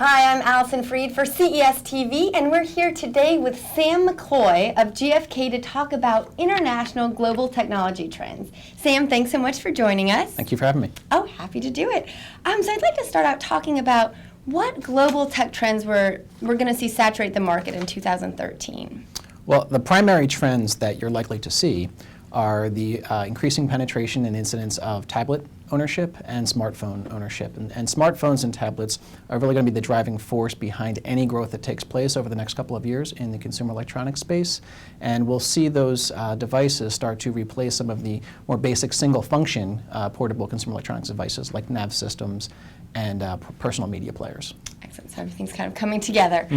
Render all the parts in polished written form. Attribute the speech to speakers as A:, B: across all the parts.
A: Hi, I'm Allison Fried for CESTV, and we're here today with Sam McCloy of GfK to talk about international global technology trends. Sam, thanks so much for joining us.
B: Thank you for having me.
A: Oh, happy to do it. So I'd like to start out talking about what global tech trends we're going to see saturate the market in 2013.
B: Well, the primary trends that you're likely to see are the increasing penetration and incidence of tablet ownership and smartphone ownership. And smartphones and tablets are really going to be the driving force behind any growth that takes place over the next couple of years in the consumer electronics space. And we'll see those devices start to replace some of the more basic single-function portable consumer electronics devices like nav systems and personal media players.
A: Excellent. So everything's kind of coming together.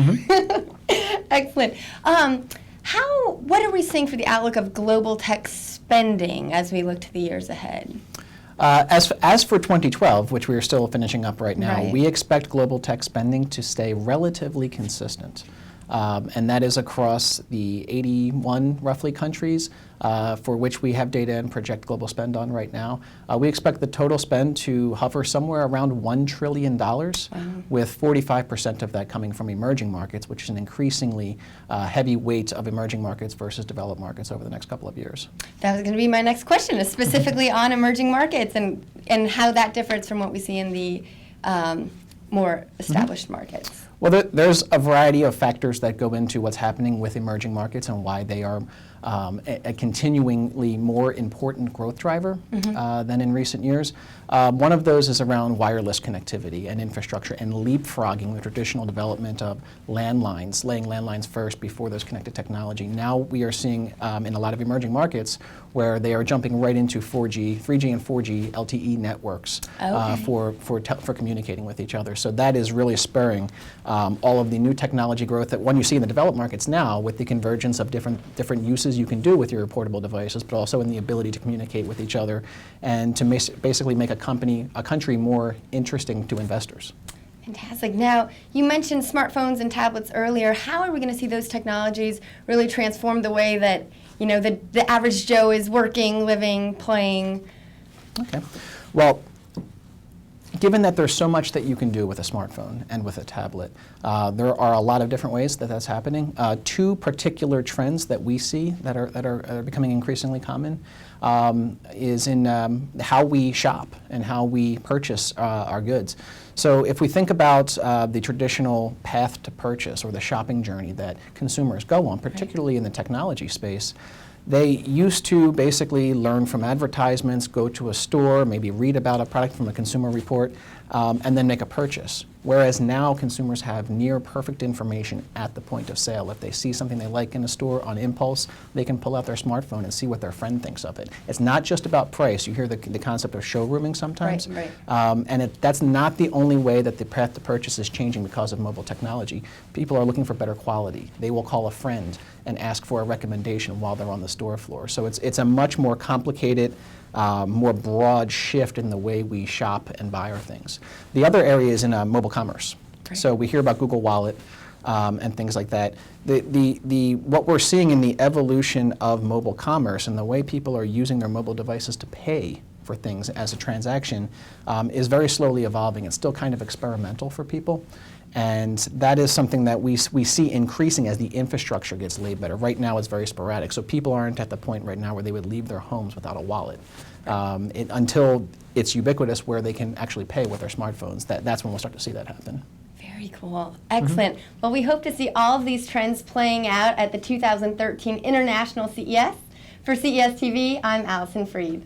A: Excellent. What are we seeing for the outlook of global tech spending as we look to the years ahead?
B: As for 2012, which we are still finishing up right now,
A: Right.
B: we expect global tech spending to stay relatively consistent. And that is across the 81 roughly countries for which we have data and project global spend on right now. We expect the total spend to hover somewhere around $1 trillion, with 45% of that coming from emerging markets, which is an increasingly heavy weight of emerging markets versus developed markets over the next couple of years.
A: That was going to be my next question, is specifically on emerging markets and how that differs from what we see in the more established markets.
B: Well, there's a variety of factors that go into what's happening with emerging markets and why they are a continuingly more important growth driver than in recent years. One of those is around wireless connectivity and infrastructure and leapfrogging the traditional development of landlines, laying landlines first before there's connected technology. Now we are seeing in a lot of emerging markets where they are jumping right into 3G and 4G LTE networks for communicating with each other. So that is really spurring all of the new technology growth that one you see in the developed markets now, with the convergence of different uses you can do with your portable devices, but also in the ability to communicate with each other and to basically make a country more interesting to investors.
A: Fantastic. Now, you mentioned smartphones and tablets earlier. How are we going to see those technologies really transform the way that the average Joe is working, living, playing?
B: Okay. Well, given that there's so much that you can do with a smartphone and with a tablet, there are a lot of different ways that that's happening. Two particular trends that we see that are becoming increasingly common is in how we shop and how we purchase our goods. So if we think about the traditional path to purchase or the shopping journey that consumers go on, particularly in the technology space, they used to basically learn from advertisements, go to a store, maybe read about a product from a consumer report, and then make a purchase. Whereas now consumers have near perfect information at the point of sale. If they see something they like in a store on impulse, they can pull out their smartphone and see what their friend thinks of it. It's not just about price. You hear the concept of showrooming sometimes.
A: Right.
B: And that's not the only way that the path to purchase is changing because of mobile technology. People are looking for better quality. They will call a friend and ask for a recommendation while they're on the store floor. So it's a much more complicated, more broad shift in the way we shop and buy our things. The other area is in mobile commerce.
A: Great.
B: So we hear about Google Wallet and things like that. What we're seeing in the evolution of mobile commerce and the way people are using their mobile devices to pay for things as a transaction is very slowly evolving. It's still kind of experimental for people. And that is something that we see increasing as the infrastructure gets laid better. Right now it's very sporadic. So people aren't at the point right now where they would leave their homes without a wallet. Until it's ubiquitous where they can actually pay with their smartphones. That's when we'll start to see that happen.
A: Very cool. Excellent. Well, we hope to see all of these trends playing out at the 2013 International CES. For CES TV, I'm Allison Fried.